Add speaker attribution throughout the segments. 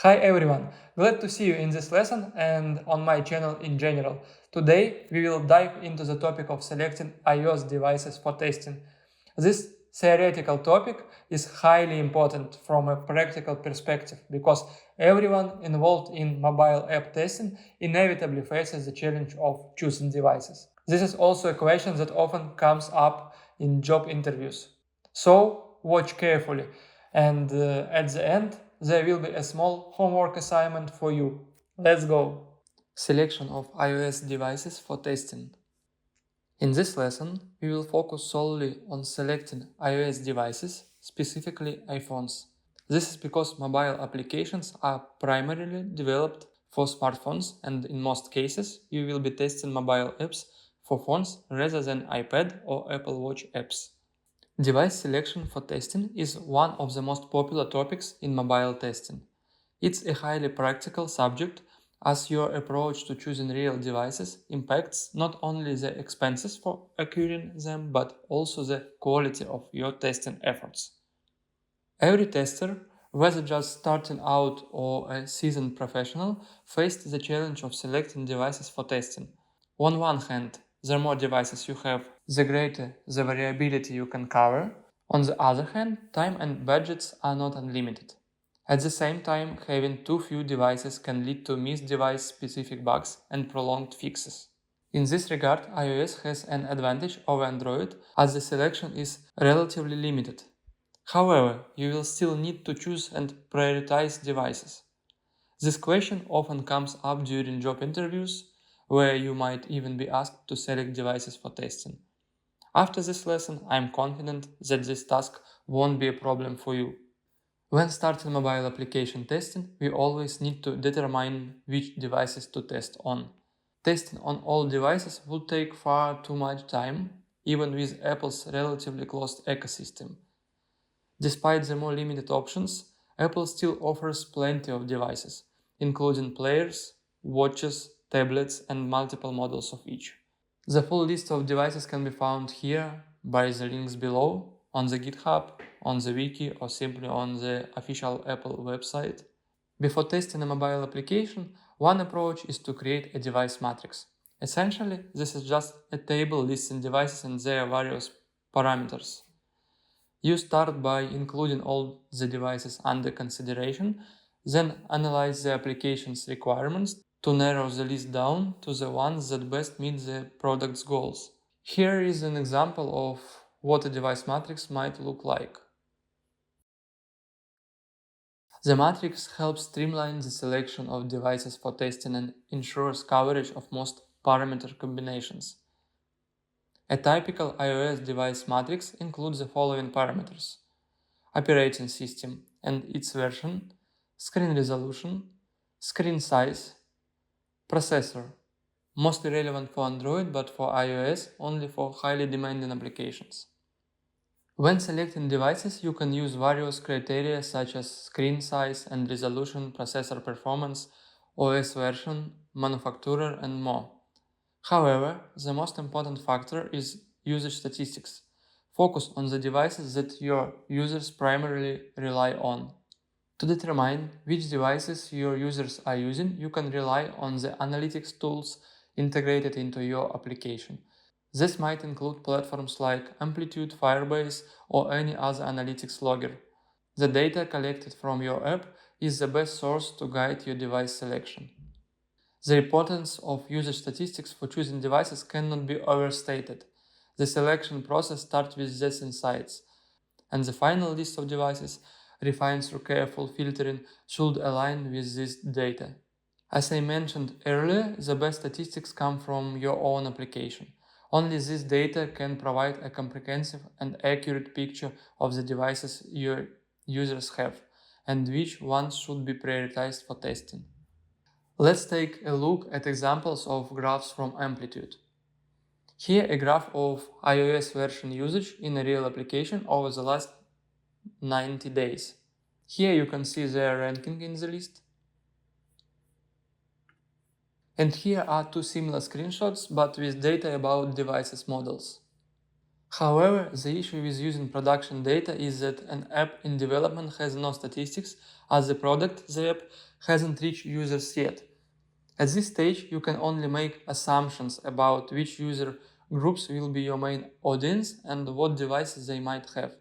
Speaker 1: Hi everyone, glad to see you in this lesson and on my channel in general. Today we will dive into the topic of selecting iOS devices for testing. This theoretical topic is highly important from a practical perspective because everyone involved in mobile app testing inevitably faces the challenge of choosing devices. This is also a question that often comes up in job interviews. So watch carefully and at the end there will be a small homework assignment for you. Let's go! Selection of iOS devices for testing. In this lesson, we will focus solely on selecting iOS devices, specifically iPhones. This is because mobile applications are primarily developed for smartphones, and in most cases, you will be testing mobile apps for phones rather than iPad or Apple Watch apps. Device selection for testing is one of the most popular topics in mobile testing. It's a highly practical subject as your approach to choosing real devices impacts not only the expenses for acquiring them but also the quality of your testing efforts. Every tester, whether just starting out or a seasoned professional, faced the challenge of selecting devices for testing. On one hand, the more devices you have, the greater the variability you can cover. On the other hand, time and budgets are not unlimited. At the same time, having too few devices can lead to missed device-specific bugs and prolonged fixes. In this regard, iOS has an advantage over Android as the selection is relatively limited. However, you will still need to choose and prioritize devices. This question often comes up during job interviews, where you might even be asked to select devices for testing. After this lesson, I am confident that this task won't be a problem for you. When starting mobile application testing, we always need to determine which devices to test on. Testing on all devices would take far too much time, even with Apple's relatively closed ecosystem. Despite the more limited options, Apple still offers plenty of devices, including players, watches, tablets, and multiple models of each. The full list of devices can be found here by the links below, on the GitHub, on the wiki, or simply on the official Apple website. Before testing a mobile application, one approach is to create a device matrix. Essentially, this is just a table listing devices and their various parameters. You start by including all the devices under consideration, then analyze the application's requirements to narrow the list down to the ones that best meet the product's goals. Here is an example of what a device matrix might look like. The matrix helps streamline the selection of devices for testing and ensures coverage of most parameter combinations. A typical iOS device matrix includes the following parameters: operating system and its version, screen resolution, screen size, processor, mostly relevant for Android but for iOS only for highly demanding applications. When selecting devices, you can use various criteria such as screen size and resolution, processor performance, OS version, manufacturer, and more. However, the most important factor is usage statistics. Focus on the devices that your users primarily rely on. To determine which devices your users are using, you can rely on the analytics tools integrated into your application. This might include platforms like Amplitude, Firebase, or any other analytics logger. The data collected from your app is the best source to guide your device selection. The importance of usage statistics for choosing devices cannot be overstated. The selection process starts with these insights, and the final list of devices, refined through careful filtering, should align with this data. As I mentioned earlier, the best statistics come from your own application. Only this data can provide a comprehensive and accurate picture of the devices your users have, and which ones should be prioritized for testing. Let's take a look at examples of graphs from Amplitude. Here a graph of iOS version usage in a real application over the last 90 days. Here you can see their ranking in the list. And here are two similar screenshots but with data about devices models. However, the issue with using production data is that an app in development has no statistics, as the product, the app, hasn't reached users yet. At this stage, you can only make assumptions about which user groups will be your main audience and what devices they might have.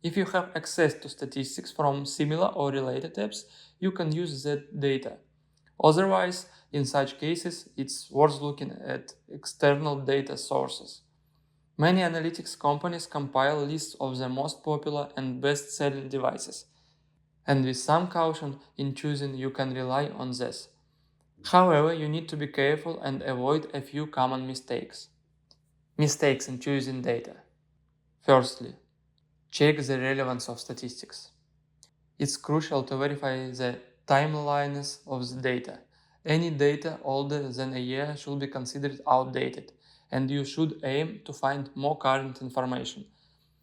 Speaker 1: If you have access to statistics from similar or related apps, you can use that data. Otherwise, in such cases, it's worth looking at external data sources. Many analytics companies compile lists of the most popular and best-selling devices, and with some caution in choosing, you can rely on this. However, you need to be careful and avoid a few common mistakes. Mistakes in choosing data. Firstly, check the relevance of statistics. It's crucial to verify the timeliness of the data. Any data older than a year should be considered outdated, and you should aim to find more current information.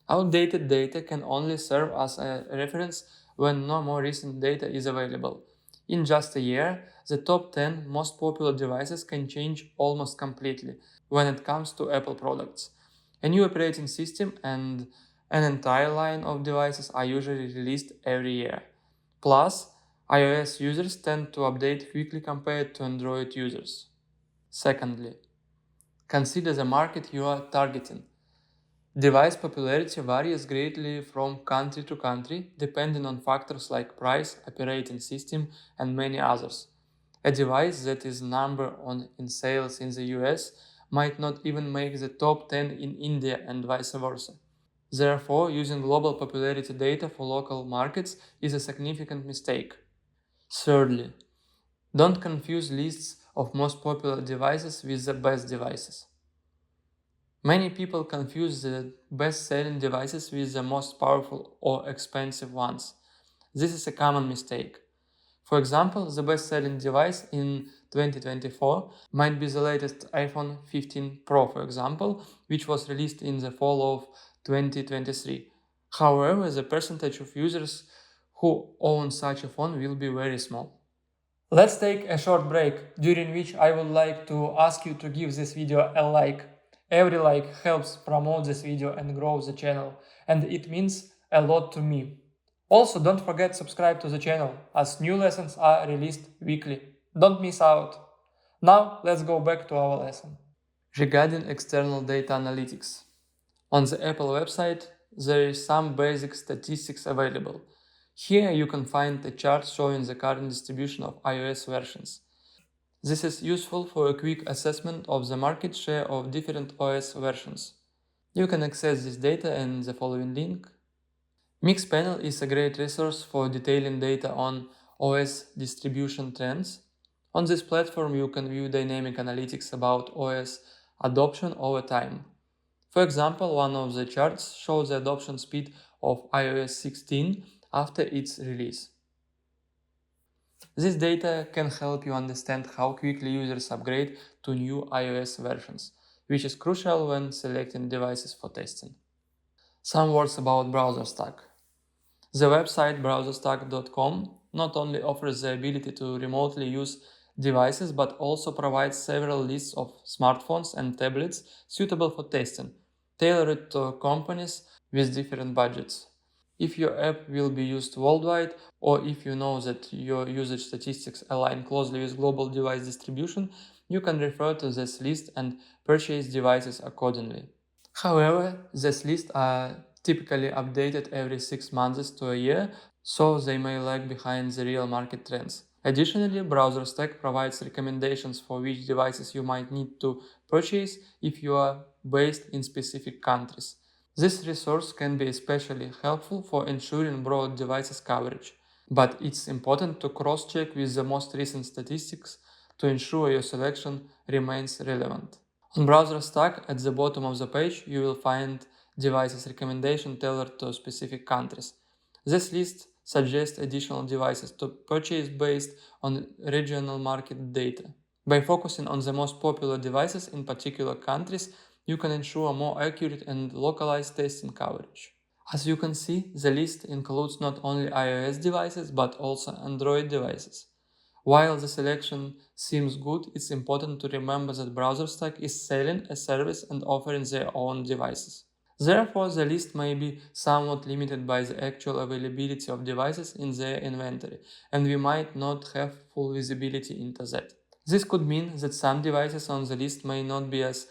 Speaker 1: Outdated data can only serve as a reference when no more recent data is available. In just a year, the top 10 most popular devices can change almost completely when it comes to Apple products. A new operating system and an entire line of devices are usually released every year. Plus, iOS users tend to update quickly compared to Android users. Secondly, consider the market you are targeting. Device popularity varies greatly from country to country, depending on factors like price, operating system, and many others. A device that is number one in sales in the US might not even make the top 10 in India and vice versa. Therefore, using global popularity data for local markets is a significant mistake. Thirdly, don't confuse lists of most popular devices with the best devices. Many people confuse the best-selling devices with the most powerful or expensive ones. This is a common mistake. For example, the best-selling device in 2024 might be the latest iPhone 15 Pro, for example, which was released in the fall of 2023. However, the percentage of users who own such a phone will be very small. Let's take a short break, during which I would like to ask you to give this video a like. Every like helps promote this video and grow the channel, and it means a lot to me. Also, don't forget subscribe to the channel, as new lessons are released weekly. Don't miss out. Now, let's go back to our lesson. Regarding external data analytics. On the Apple website, there is some basic statistics available. Here you can find a chart showing the current distribution of iOS versions. This is useful for a quick assessment of the market share of different OS versions. You can access this data in the following link. Mixpanel is a great resource for detailing data on OS distribution trends. On this platform, you can view dynamic analytics about OS adoption over time. For example, one of the charts shows the adoption speed of iOS 16 after its release. This data can help you understand how quickly users upgrade to new iOS versions, which is crucial when selecting devices for testing. Some words about BrowserStack. The website browserstack.com not only offers the ability to remotely use devices but also provides several lists of smartphones and tablets suitable for testing, tailored to companies with different budgets. If your app will be used worldwide, or if you know that your usage statistics align closely with global device distribution, you can refer to this list and purchase devices accordingly. However, these lists are typically updated every 6 months to a year, so they may lag behind the real market trends. Additionally, BrowserStack provides recommendations for which devices you might need to purchase if you are based in specific countries. This resource can be especially helpful for ensuring broad devices coverage, but it's important to cross-check with the most recent statistics to ensure your selection remains relevant. On BrowserStack, at the bottom of the page, you will find devices recommendation tailored to specific countries. This list suggests additional devices to purchase based on regional market data. By focusing on the most popular devices in particular countries, you can ensure more accurate and localized testing coverage. As you can see, the list includes not only iOS devices but also Android devices. While the selection seems good, it's important to remember that BrowserStack is selling a service and offering their own devices. Therefore, the list may be somewhat limited by the actual availability of devices in their inventory, and we might not have full visibility into that. This could mean that some devices on the list may not be as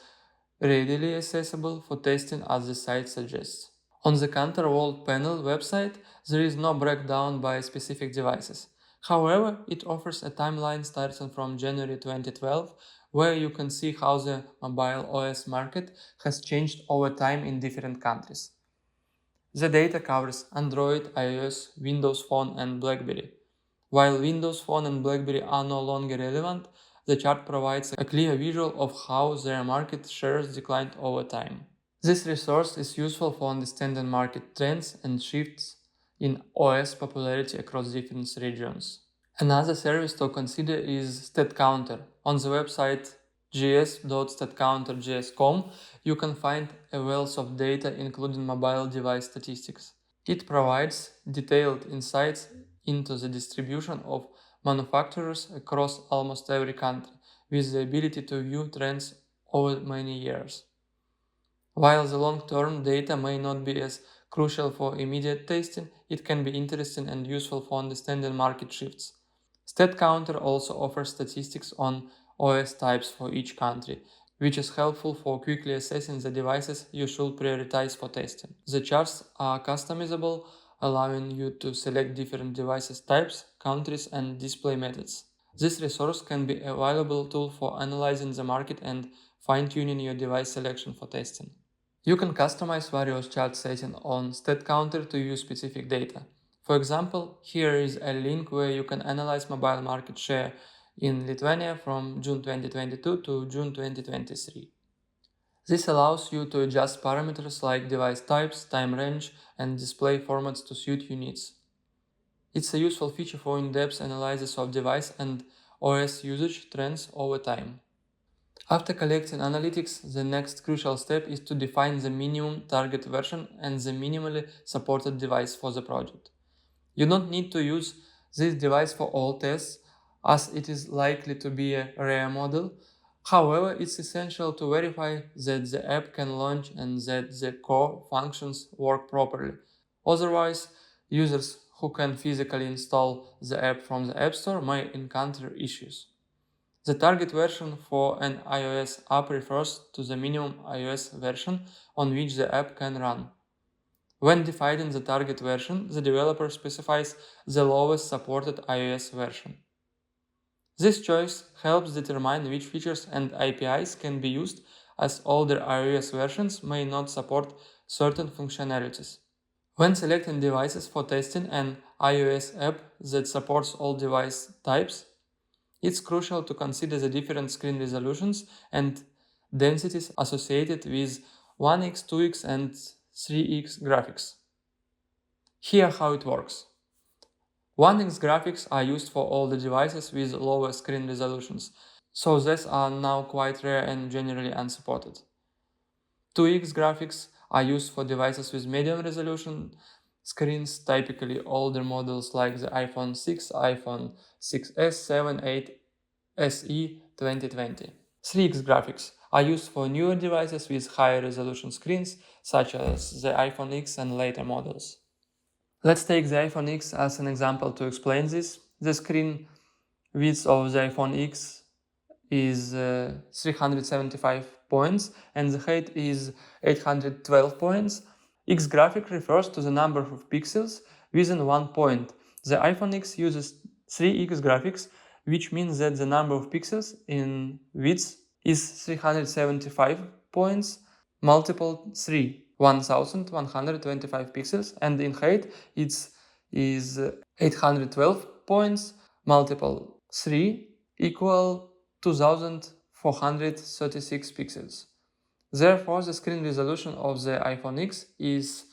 Speaker 1: readily accessible for testing as the site suggests. On the Counter World Panel website, there is no breakdown by specific devices. However, it offers a timeline starting from January 2012, where you can see how the mobile OS market has changed over time in different countries. The data covers Android, iOS, Windows Phone, and BlackBerry. While Windows Phone and BlackBerry are no longer relevant, the chart provides a clear visual of how their market shares declined over time. This resource is useful for understanding market trends and shifts in OS popularity across different regions. Another service to consider is StatCounter. On the website gs.statcounter.gs.com, you can find a wealth of data including mobile device statistics. It provides detailed insights into the distribution of manufacturers across almost every country, with the ability to view trends over many years. While the long-term data may not be as crucial for immediate testing, it can be interesting and useful for understanding market shifts. StatCounter also offers statistics on OS types for each country, which is helpful for quickly assessing the devices you should prioritize for testing. The charts are customizable, allowing you to select different devices types, countries, and display methods. This resource can be a valuable tool for analyzing the market and fine-tuning your device selection for testing. You can customize various chart settings on StatCounter to use specific data. For example, here is a link where you can analyze mobile market share in Lithuania from June 2022 to June 2023. This allows you to adjust parameters like device types, time range, and display formats to suit your needs. It's a useful feature for in-depth analysis of device and OS usage trends over time. After collecting analytics, the next crucial step is to define the minimum target version and the minimally supported device for the project. You don't need to use this device for all tests, as it is likely to be a rare model. However, it's essential to verify that the app can launch and that the core functions work properly. Otherwise, users who can physically install the app from the App Store may encounter issues. The target version for an iOS app refers to the minimum iOS version on which the app can run. When defining the target version, the developer specifies the lowest supported iOS version. This choice helps determine which features and APIs can be used, as older iOS versions may not support certain functionalities. When selecting devices for testing an iOS app that supports all device types, it's crucial to consider the different screen resolutions and densities associated with 1x, 2x, and 3x graphics. Here how it works. 1x graphics are used for all the devices with lower screen resolutions, so these are now quite rare and generally unsupported. 2x graphics are used for devices with medium resolution screens, typically older models like the iPhone 6, iPhone 6s, 7, 8, SE 2020. 3x graphics are used for newer devices with higher resolution screens, such as the iPhone X and later models. Let's take the iPhone X as an example to explain this. The screen width of the iPhone X is 375 points and the height is 812 points. X graphic refers to the number of pixels within 1 point. The iPhone X uses 3x graphics, which means that the number of pixels in width is 375 points multiple 3, 1125 pixels, and in height it is 812 points multiple 3 equal 2436 pixels. Therefore, the screen resolution of the iPhone X is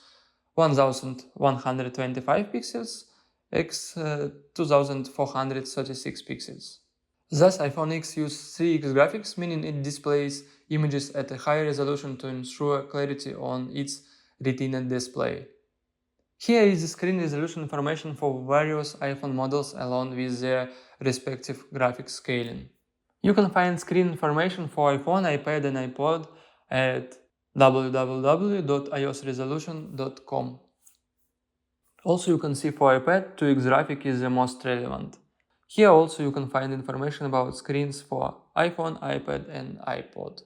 Speaker 1: 1125 pixels x 2436 pixels. Thus, iPhone X uses 3x graphics, meaning it displays images at a higher resolution to ensure clarity on its Retina display. Here is the screen resolution information for various iPhone models along with their respective graphics scaling. You can find screen information for iPhone, iPad and iPod at www.iosresolution.com. Also, you can see for iPad 2x graphic is the most relevant. Here also you can find information about screens for iPhone, iPad and iPod.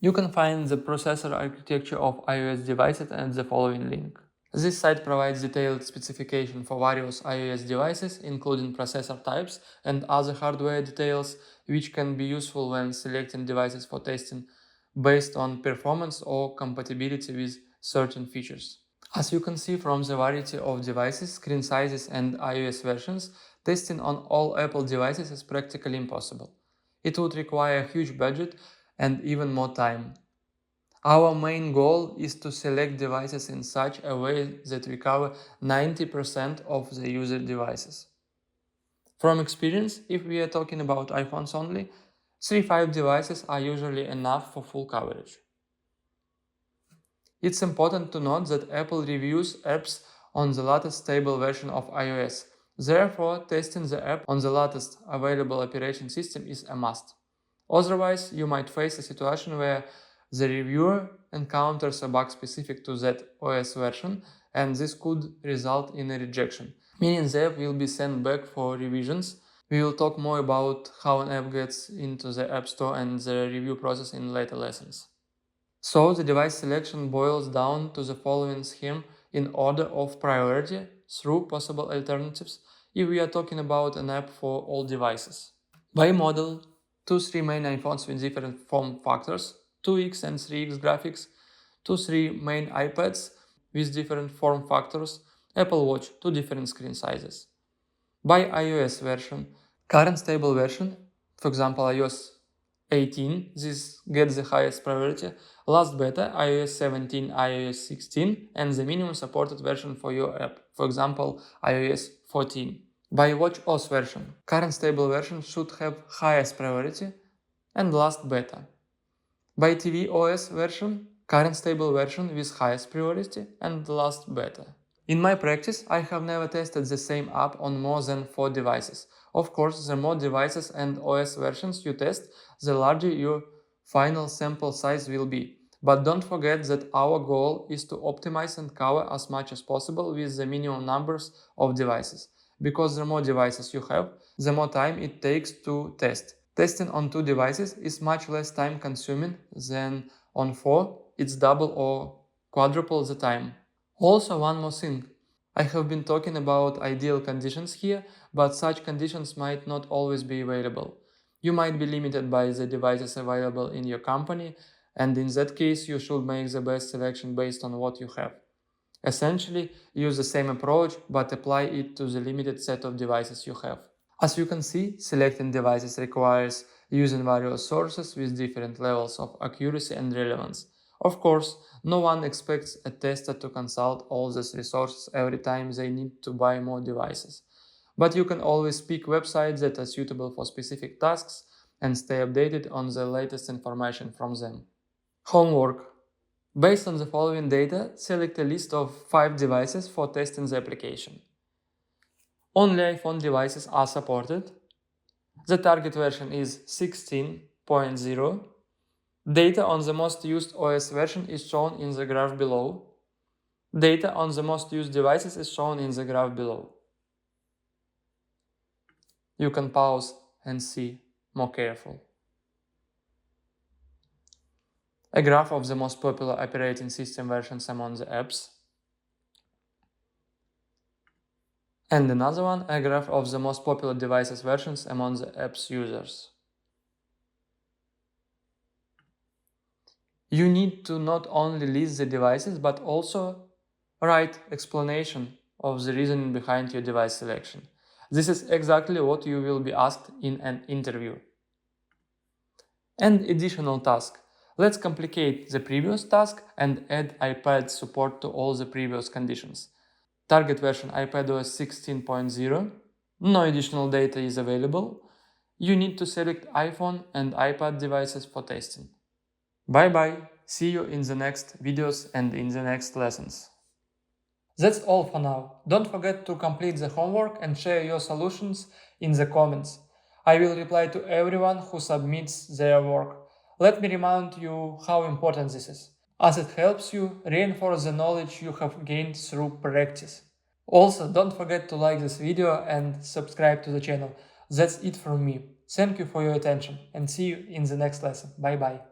Speaker 1: You can find the processor architecture of iOS devices at the following link. This site provides detailed specification for various iOS devices, including processor types and other hardware details, which can be useful when selecting devices for testing based on performance or compatibility with certain features. As you can see from the variety of devices, screen sizes and iOS versions, testing on all Apple devices is practically impossible. It would require a huge budget and even more time. Our main goal is to select devices in such a way that we cover 90% of the user devices. From experience, if we are talking about iPhones only, 3-5 devices are usually enough for full coverage. It's important to note that Apple reviews apps on the latest stable version of iOS. Therefore, testing the app on the latest available operating system is a must. Otherwise, you might face a situation where the reviewer encounters a bug specific to that OS version, and this could result in a rejection, meaning the app will be sent back for revisions. We will talk more about how an app gets into the App Store and the review process in later lessons. So the device selection boils down to the following scheme in order of priority through possible alternatives if we are talking about an app for all devices. By model, 2-3 main iPhones with different form factors, 2x and 3x graphics, 2-3 main iPads with different form factors, Apple Watch, 2 different screen sizes. By iOS version, current stable version, for example iOS 18, this gets the highest priority, last beta, iOS 17, iOS 16, and the minimum supported version for your app, for example iOS 14. By watchOS version, current stable version should have highest priority and last beta. By tvOS version, current stable version with highest priority and last beta. In my practice, I have never tested the same app on more than 4 devices. Of course, the more devices and OS versions you test, the larger your final sample size will be. But don't forget that our goal is to optimize and cover as much as possible with the minimum numbers of devices. Because the more devices you have, the more time it takes to test. Testing on 2 devices is much less time consuming than on 4, it's double or quadruple the time. Also, one more thing. I have been talking about ideal conditions here, but such conditions might not always be available. You might be limited by the devices available in your company, and in that case you should make the best selection based on what you have. Essentially, use the same approach, but apply it to the limited set of devices you have. As you can see, selecting devices requires using various sources with different levels of accuracy and relevance. Of course, no one expects a tester to consult all these resources every time they need to buy more devices. But you can always pick websites that are suitable for specific tasks and stay updated on the latest information from them. Homework. Based on the following data, select a list of 5 devices for testing the application. Only iPhone devices are supported. The target version is 16.0. Data on the most used OS version is shown in the graph below. Data on the most used devices is shown in the graph below. You can pause and see more careful. A graph of the most popular operating system versions among the apps. And another one, a graph of the most popular devices versions among the app's users. You need to not only list the devices, but also write explanation of the reasoning behind your device selection. This is exactly what you will be asked in an interview. And additional task. Let's complicate the previous task and add iPad support to all the previous conditions. Target version iPadOS 16.0. No additional data is available. You need to select iPhone and iPad devices for testing. Bye bye. See you in the next videos and in the next lessons. That's all for now. Don't forget to complete the homework and share your solutions in the comments. I will reply to everyone who submits their work. Let me remind you how important this is. as it helps you reinforce the knowledge you have gained through practice. Also, don't forget to like this video and subscribe to the channel. That's it from me. Thank you for your attention and see you in the next lesson. Bye bye.